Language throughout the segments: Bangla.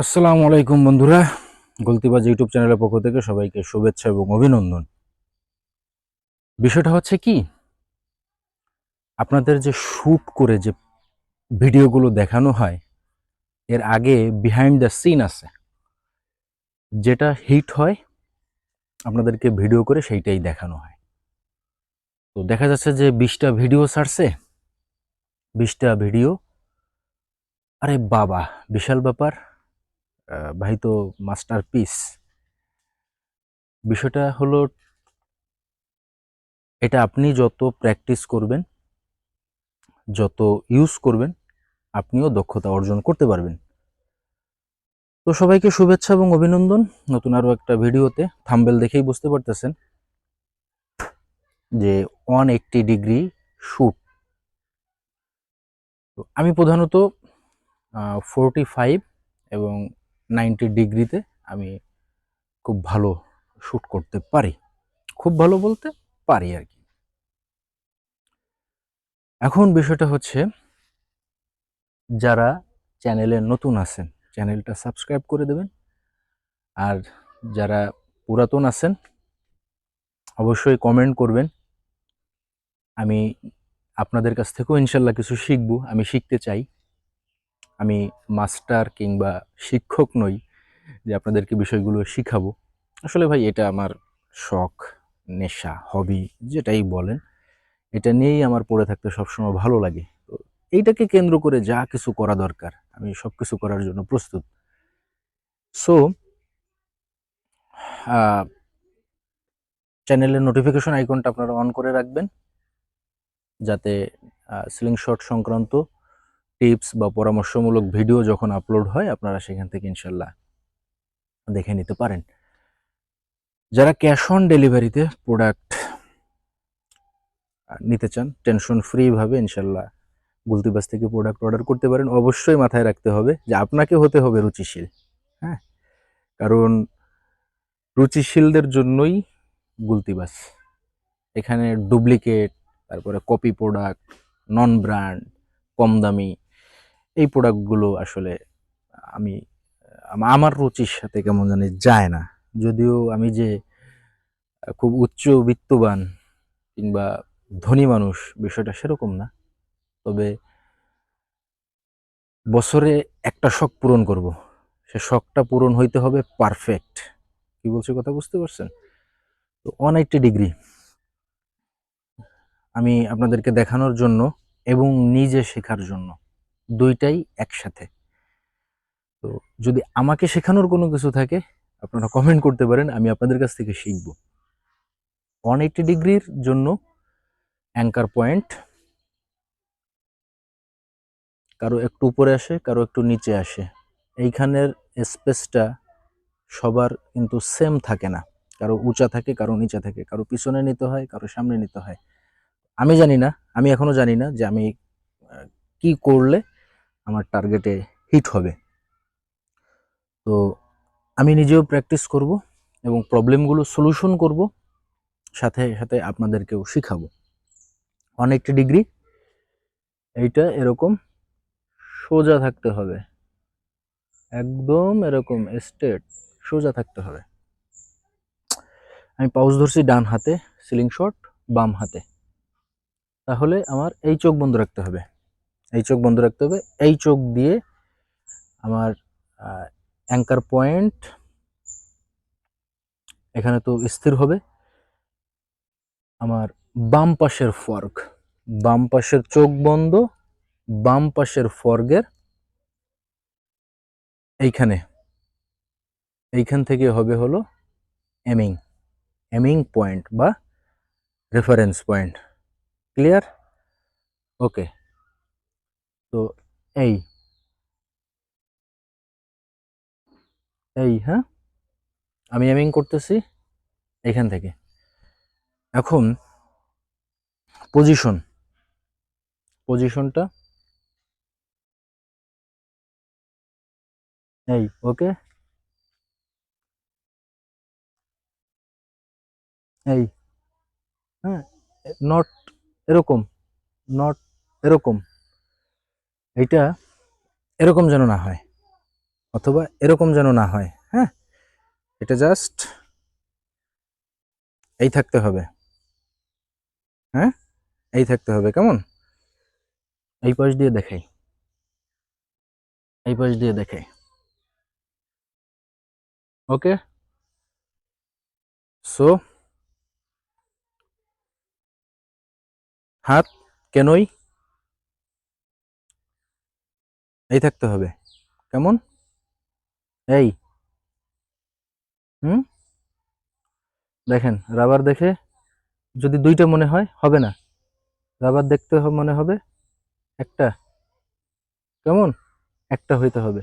আসসালামু আলাইকুম বন্ধুরা, গুলতিবাজ ইউটিউব চ্যানেলের পক্ষ থেকে সবাইকে শুভেচ্ছা এবং অভিনন্দন। বিষয়টা হচ্ছে কি, আপনাদের যে শ্যুট করে যে ভিডিওগুলো দেখানো হয়, এর আগে বিহাইন্ড দ্য সিন আছে, যেটা হিট হয় আপনাদেরকে ভিডিও করে সেইটাই দেখানো হয়। তো দেখা যাচ্ছে যে 20টা ভিডিও ছাড়ছে, 20টা ভিডিও, আরে বাবা বিশাল ব্যাপার, ভাই তো মাস্টারপিস। বিষয়টা হলো, এটা আপনি যত প্র্যাকটিস করবেন, যত ইউজ করবেন, আপনিও দক্ষতা অর্জন করতে পারবেন। তো সবাইকে শুভেচ্ছা এবং অভিনন্দন নতুন আরো একটা ভিডিওতে। থাম্বনেল দেখেই বুঝতে পারতেছেন যে 180 ডিগ্রি শুট। তো আমি প্রধানত 45 এবং 90 ডিগ্রিতে আমি খুব ভালো শুট করতে পারি। খুব ভালো বলতে পারি আর কি। এখন বিষয়টা হচ্ছে, যারা চ্যানেলে নতুন আছেন চ্যানেলটা সাবস্ক্রাইব করে দেবেন, আর যারা পুরাতন আছেন অবশ্যই কমেন্ট করবেন। আমি আপনাদের কাছ থেকেও ইনশাল্লাহ কিছু শিখব, আমি শিখতে চাই। আমি মাস্টার কিংবা শিক্ষক নই যে আপনাদেরকে বিষয়গুলো শিখাবো। আসলে ভাই এটা আমার শখ, নেশা, হবি, যেটাই বলেন, এটা নিয়েই আমার পড়ে থাকতে সবসময় ভালো লাগে। তো এইটাকে কেন্দ্র করে যা কিছু করা দরকার আমি সব কিছু করার জন্য প্রস্তুত। সো চ্যানেলের নোটিফিকেশন আইকনটা আপনারা অন করে রাখবেন, যাতে স্লিংশট সংক্রান্ত টিপস বা পরামর্শমূলক ভিডিও যখন আপলোড হয় আপনারা সেখান থেকে ইনশাল্লাহ দেখে নিতে পারেন। যারা ক্যাশ অন ডেলিভারিতে প্রোডাক্ট নিতে চান, টেনশন ফ্রি ভাবে ইনশাল্লাহ গুলতিবাজ থেকে প্রোডাক্ট অর্ডার করতে পারেন। অবশ্যই মাথায় রাখতে হবে যে আপনাকে হতে হবে রুচিশীল। হ্যাঁ, কারণ রুচিশীলদের জন্যই গুলতিবাজ। এখানে ডুপ্লিকেট, তারপরে কপি প্রোডাক্ট, নন ব্র্যান্ড, কম দামি এই প্রোডাক্টগুলো আসলে আমি আমার রুচির সাথে কেমন জানি যায় না। যদিও আমি যে খুব উচ্চ বিত্তবান কিংবা ধনী মানুষ, বিষয়টা সেরকম না। তবে বছরে একটা শখ পূরণ করব, সে শখটা পূরণ হইতে হবে পারফেক্ট। কি বলছে কথা বুঝতে পারছেন? তো 180 ডিগ্রি আমি আপনাদেরকে দেখানোর জন্য এবং নিজে শেখার জন্য, দুইটাই একসাথে। তো যদি আমাকে শেখানোর কোনো কিছু থাকে আপনারা কমেন্ট করতে পারেন, আমি আপনাদের কাছ থেকে শিখব। 180 ডিগ্রির জন্য অ্যাঙ্কার পয়েন্ট কারো একটু উপরে আসে, কারো একটু নিচে আসে। এইখানের স্পেসটা সবার কিন্তু সেম থাকে না, কারো উঁচা থাকে, কারো নিচে থাকে, কারো পিছনে নিতে হয়, কারো সামনে নিতে হয়। আমি জানি না, আমি এখনো জানি না যে আমি কি করলে আমার টার্গেটে হিট হবে। তো আমি নিজেও প্র্যাকটিস করব এবং প্রবলেমগুলো সলিউশন করব, সাথে সাথে আপনাদেরকেও শিখাবো। 180 ডিগ্রি এইটা এরকম সোজা থাকতে হবে, একদম এরকম স্ট্রেট সোজা থাকতে হবে। আমি পাউচ ধরছি ডান হাতে, সিলিং শট বাম হাতে। তাহলে আমার এই চোখ বন্ধ রাখতে হবে, এই চোখ বন্ধ রাখতে হবে। এই চোখ দিয়ে আমার অ্যাঙ্কার পয়েন্ট এখানে তো স্থির হবে। আমার বাম পাশের ফর্ক, বাম পাশের চোখ বন্ধ, বাম পাশের ফর্গের এইখানে, এইখান থেকে হবে হলো এমিং, এমিং পয়েন্ট বা রেফারেন্স পয়েন্ট। ক্লিয়ার? ওকে। তো এই এই হ্যাঁ, আমি এমিং করতেছি এখান থেকে। এখন পজিশন, পজিশনটা এই ওকে, এই হ্যাঁ, নট এরকম, নট এরকম, এইটা এরকম যেন না হয়। অথবা এরকম যেন না হয়। হ্যাঁ, এটা জাস্ট এই থাকতে হবে। হ্যাঁ, এই থাকতে হবে। কেমন? এই পাশ দিয়ে দেখাই, এই পাশ দিয়ে দেখাই। ওকে, সো হাত কেনই এই থাকতে হবে। কেমন? এই হুম, দেখেন রাবার দেখে যদি দুইটা মনে হয় হবে না, রাবার দেখতে মনে হবে একটা। কেমন? একটা হইতে হবে।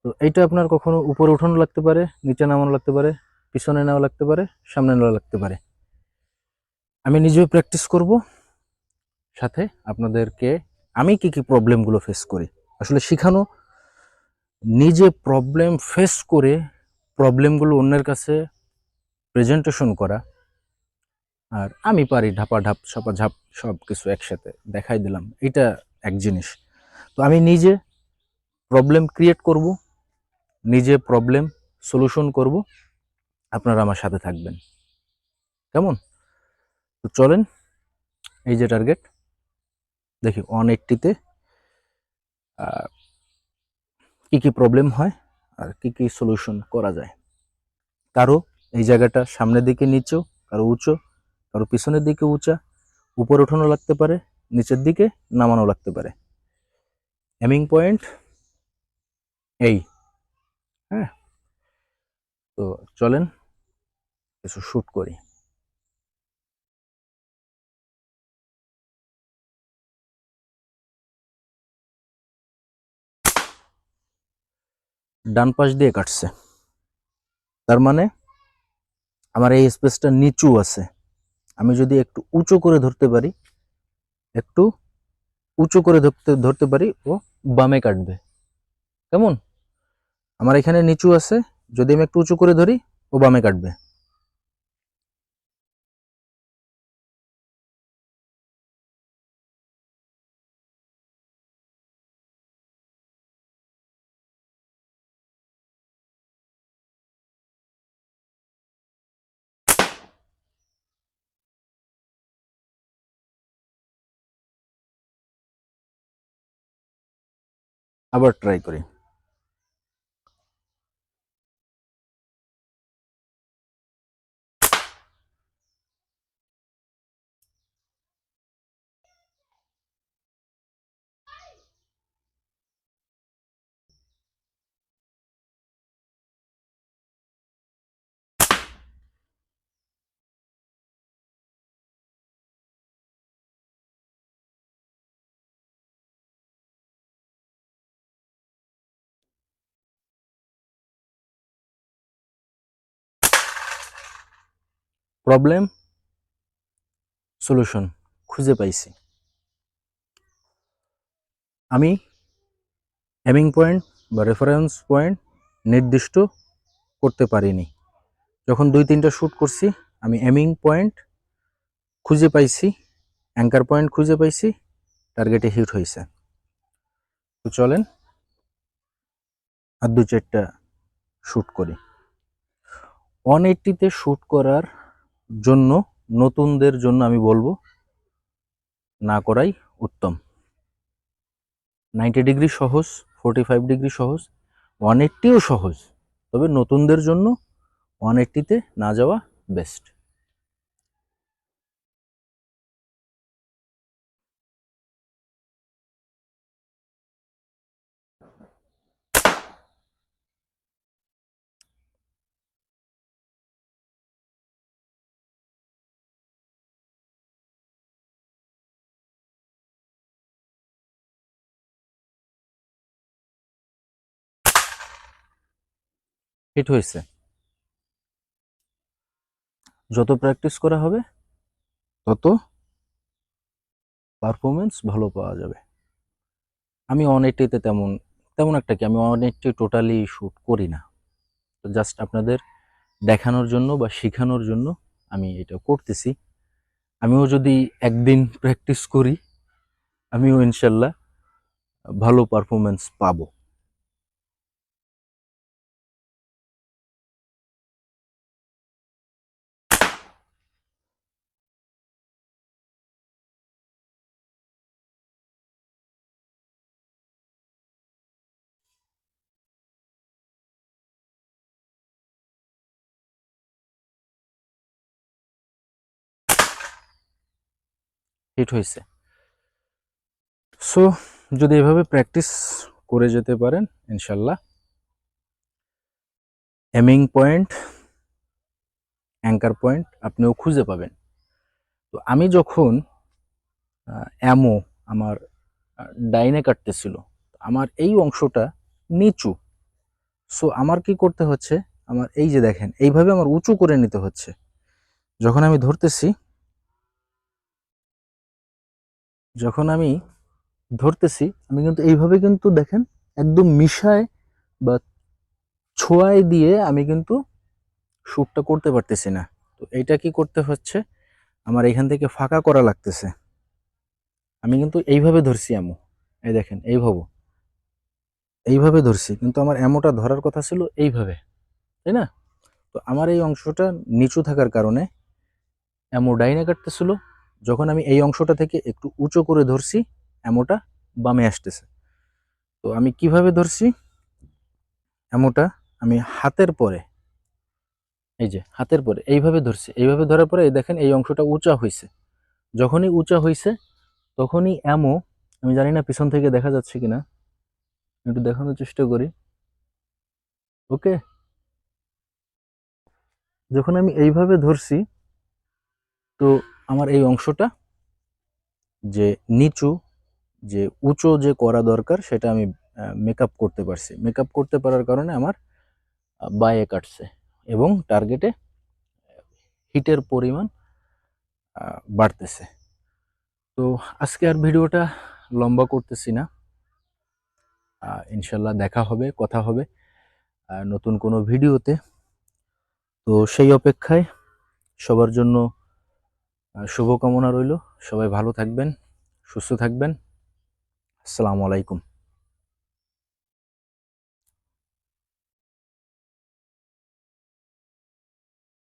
তো এইটা আপনার কখনো উপরে উঠানো লাগতে পারে, নিচে নামানো লাগতে পারে, পিছনে নেওয়া লাগতে পারে, সামনে নেওয়া লাগতে পারে। আমি নিজেও প্র্যাকটিস করব, সাথে আপনাদেরকে আমি কি কি প্রবলেমগুলো ফেস করি আসলে শিখানো, নিজে প্রবলেম ফেস করে প্রবলেমগুলো অন্যের কাছে প্রেজেন্টেশন করা। আর আমি পারি ঢাপাঢাপ ঝাপ সব কিছু একসাথে দেখাই দিলাম, এটা এক জিনিস। তো আমি নিজে প্রবলেম ক্রিয়েট করব, নিজে প্রবলেম সলিউশন করব, আপনারা আমার সাথে থাকবেন। কেমন? তো চলেন, এই যে টার্গেট, দেখি 180-তে কি কি প্রবলেম হয় আর কি কি সলিউশন করা যায়। কারো এই জায়গাটা সামনের দিকে নিচু, কারো উঁচু, কারো পিছনের দিকে উঁচা, উপরে উঠানো লাগতে পারে, নিচের দিকে নামানো লাগতে পারে। এমিং পয়েন্ট এই। হ্যাঁ, তো চলেন কিছু শুট করি। ডান পাশ দিয়ে কাটছে, তার মানে আমার এই স্পেসটা নিচু আছে। আমি যদি একটু উঁচু করে ধরতে পারি, একটু উঁচু করে ধরতে পারি, ও বামে কাটবে। কেমন? আমার এখানে নিচু আছে, যদি আমি একটু উঁচু করে ধরি ও বামে কাটবে। আবার ট্রাই করি। প্রবলেম সলিউশন খুঁজে পাইছি। আমি এমিং পয়েন্ট বা রেফারেন্স পয়েন্ট নির্দিষ্ট করতে পারিনি। যখন 2-3টা শ্যুট করছি, আমি এমিং পয়েন্ট খুঁজে পাইছি, অ্যাঙ্কার পয়েন্ট খুঁজে পাইছি, টার্গেটে হিট হয়েছে। তো চলেন আর 2-4টা শ্যুট করি। 180-তে শ্যুট করার জন্য নতুনদের জন্য আমি বলবো না করাই উত্তম। 90 ডিগ্রি সহজ, 45 ডিগ্রি সহজ, 180ও সহজ, তবে নতুনদের জন্য 180-তে না যাওয়া বেস্ট। হিট হয়েছে। যত প্র্যাকটিস করা হবে তত পারফরমেন্স ভালো পাওয়া যাবে। আমি 180-তে তেমন তেমন একটা কি, আমি 180 টোটালি শ্যুট করি না। তো জাস্ট আপনাদের দেখানোর জন্য বা শেখানোর জন্য আমি এটা করতেছি। আমিও যদি একদিন প্র্যাকটিস করি, আমিও ইনশাল্লাহ ভালো পারফরমেন্স পাবো। হিট হয়েছে। সো যদি এভাবে প্র্যাকটিস করে যেতে পারেন ইনশাল্লাহ এমিং পয়েন্ট, অ্যাঙ্কার পয়েন্ট আপনিও খুঁজে পাবেন। তো আমি যখন অ্যামো আমার ডাইনে কাটতেছিল, আমার এই অংশটা নিচু, সো আমার কি করতে হচ্ছে, আমার এই যে দেখেন এইভাবে আমার উঁচু করে নিতে হচ্ছে। যখন আমি ধরতেছি, আমি কিন্তু এইভাবে কিন্তু দেখেন একদম মিশায় বা ছোঁয়ায় দিয়ে আমি কিন্তু শ্যুটটা করতে পারতেছি না। তো এইটা কি করতে হচ্ছে, আমার এখান থেকে ফাঁকা করা লাগতেছে। আমি কিন্তু এইভাবে ধরছি অ্যামো, এই দেখেন এইভাবে ধরছি, কিন্তু আমার অ্যামোটা ধরার কথা ছিল এইভাবে, তাই না? তো আমার এই অংশটা নিচু থাকার কারণে অ্যামো ডাইনে কাটতেছিল। যখন আমি এই অংশটা থেকে একটু উঁচু করে ধরছি, অ্যামোটা বামে আসতেছে। তো আমি কিভাবে ধরছি অ্যামোটা, আমি হাতের পরে, এই যে হাতের পরে এইভাবে ধরছি, এইভাবে ধরার পরে এই দেখেন এই অংশটা উঁচা হয়েছে। যখনই উঁচা হয়েছে তখনই অ্যামো, আমি জানি না পিছন থেকে দেখা যাচ্ছে কিনা, একটু দেখানোর চেষ্টা করি। ওকে, যখন আমি এইভাবে ধরছি, তো আমার এই অংশটা যে নিচু, যে উঁচু যে করা দরকার সেটা আমি মেকআপ করতে পারছি। মেকআপ করতে পারার কারণে আমার বায়ে কাটছে এবং টার্গেটে হিটের পরিমাণ বাড়তেছে। তো আজকে আর ভিডিওটা লম্বা করতেছি না, ইনশাল্লাহ দেখা হবে, কথা হবে নতুন কোনো ভিডিওতে। তো সেই অপেক্ষায় সবার জন্য শুভকামনা রইল। সবাই ভালো থাকবেন, সুস্থ থাকবেন। আসসালামু আলাইকুম।